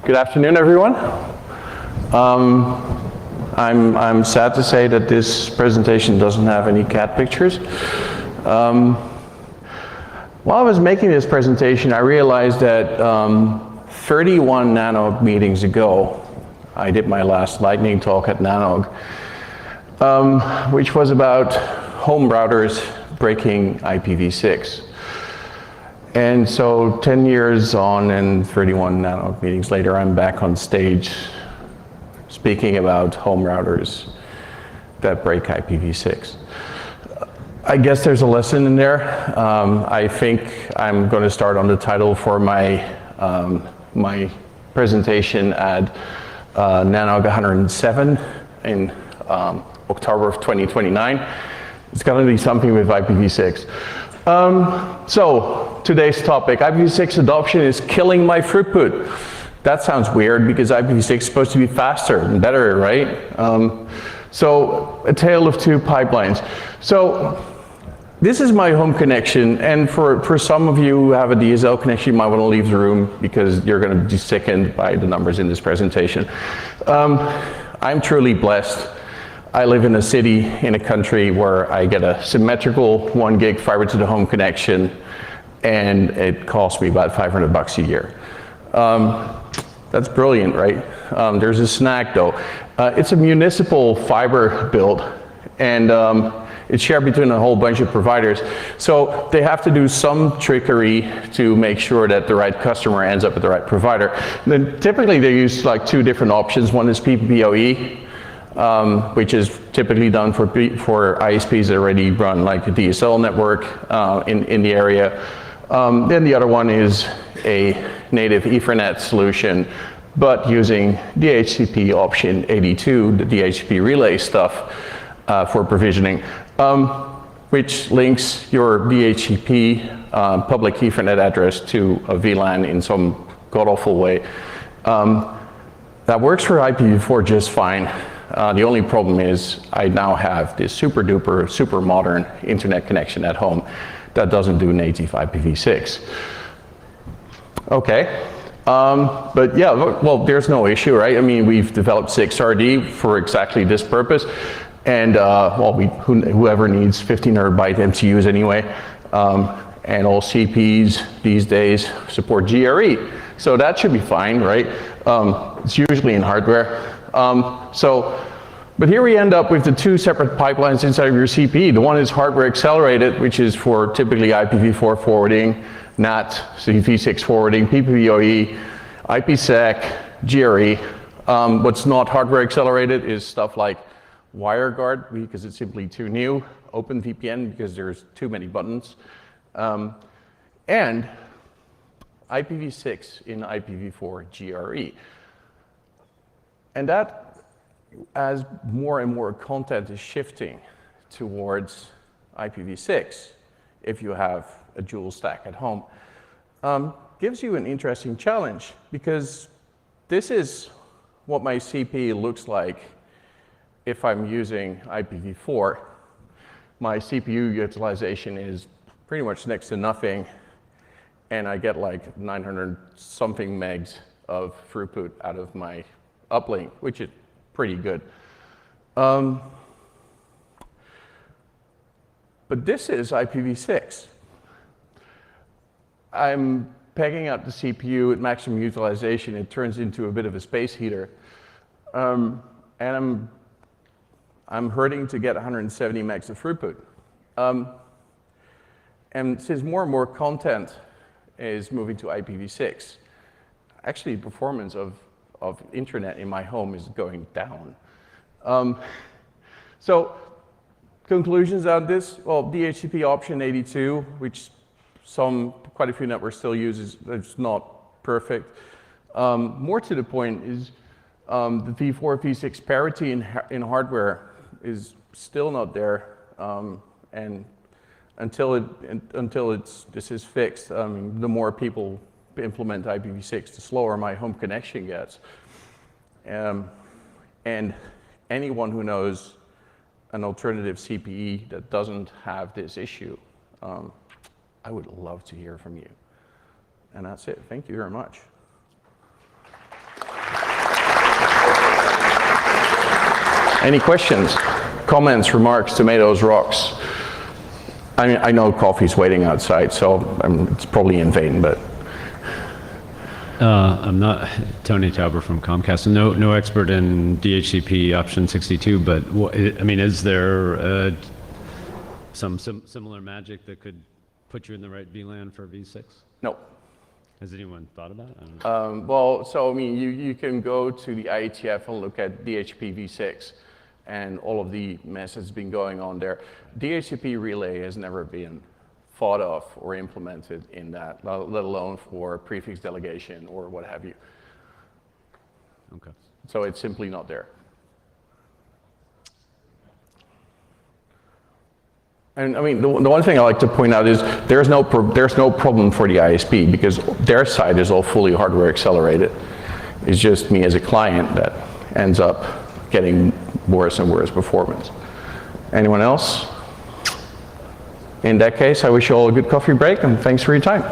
Good afternoon, everyone. I'm sad to say that this presentation doesn't have any cat pictures. While I was making this presentation, I realized that 31 NANOG meetings ago, I did my last lightning talk at NANOG, which was about home routers breaking IPv6. And so 10 years on and 31 NANOG meetings later, I'm back on stage speaking about home routers that break IPv6. I guess there's a lesson in there. I think I'm going to start on the title for my, my presentation at NANOG 107 in October of 2029. It's going to be something with IPv6. So today's topic, IPv6 adoption is killing my throughput. That sounds weird because IPv6 is supposed to be faster and better, right? So a tale of two pipelines. So this is my home connection, and for some of you who have a DSL connection, you might want to leave the room because you're going to be sickened by the numbers in this presentation. I'm truly blessed. I live in a city in a country where I get a symmetrical 1 gig fiber to the home connection, and it costs me about $500 a year. That's brilliant, right? There's a snag though. It's a municipal fiber build, and it's shared between a whole bunch of providers. So they have to do some trickery to make sure that the right customer ends up with the right provider. And then typically they use like two different options. One is PPPoE, which is typically done for ISPs that already run like a DSL network in the area. Then the other one is a native Ethernet solution, but using DHCP option 82, the DHCP relay stuff for provisioning, which links your DHCP public Ethernet address to a VLAN in some god-awful way. That works for IPv4 just fine. The only problem is I now have this super duper, super modern internet connection at home that doesn't do native IPv6. Okay, but yeah, well, there's no issue, right? I mean, we've developed 6RD for exactly this purpose, and well, whoever needs 1500 byte MCUs anyway, and all CPs these days support GRE, so that should be fine, right? It's usually in hardware. But here we end up with the two separate pipelines inside of your CPE. The one is hardware accelerated, which is for typically IPv4 forwarding, NAT, v6 forwarding, PPPoE, IPsec, GRE. What's not hardware accelerated is stuff like WireGuard, because it's simply too new, OpenVPN, because there's too many buttons, and IPv6 in IPv4 GRE. And that, as more and more content is shifting towards IPv6, if you have a dual stack at home, gives you an interesting challenge, because this is what my CPE looks like if I'm using IPv4. My CPU utilization is pretty much next to nothing, and I get like 900 something megs of throughput out of my uplink, which is pretty good. But this is IPv6. I'm pegging out the CPU at maximum utilization. It turns into a bit of a space heater. And I'm hurting to get 170 megs of throughput. And since more and more content is moving to IPv6, actually the performance of internet in my home is going down. So conclusions on this, well, DHCP option 82, which quite a few networks still use, it's not perfect. More to the point is the v4, v6 parity in hardware is still not there, and until this is fixed, the more people implement IPv6, the slower my home connection gets. And anyone who knows an alternative CPE that doesn't have this issue, I would love to hear from you. And that's it. Thank you very much. Any questions, comments, remarks, tomatoes, rocks? I mean, I know coffee's waiting outside, so it's probably in vain, but. I'm not Tony Tauber from Comcast, no expert in DHCP option 62, but I mean, is there some similar magic that could put you in the right VLAN for V6? No. Has anyone thought about it? I don't know. Well, so I mean, you can go to the IETF and look at DHCP-v6 and all of the mess that's been going on there. DHCP relay has never been thought of or implemented in that, let alone for prefix delegation or what have you. Okay. So it's simply not there. And I mean, the one thing I like to point out is there's no problem for the ISP because their side is all fully hardware accelerated. It's just me as a client that ends up getting worse and worse performance. Anyone else? In that case, I wish you all a good coffee break and thanks for your time.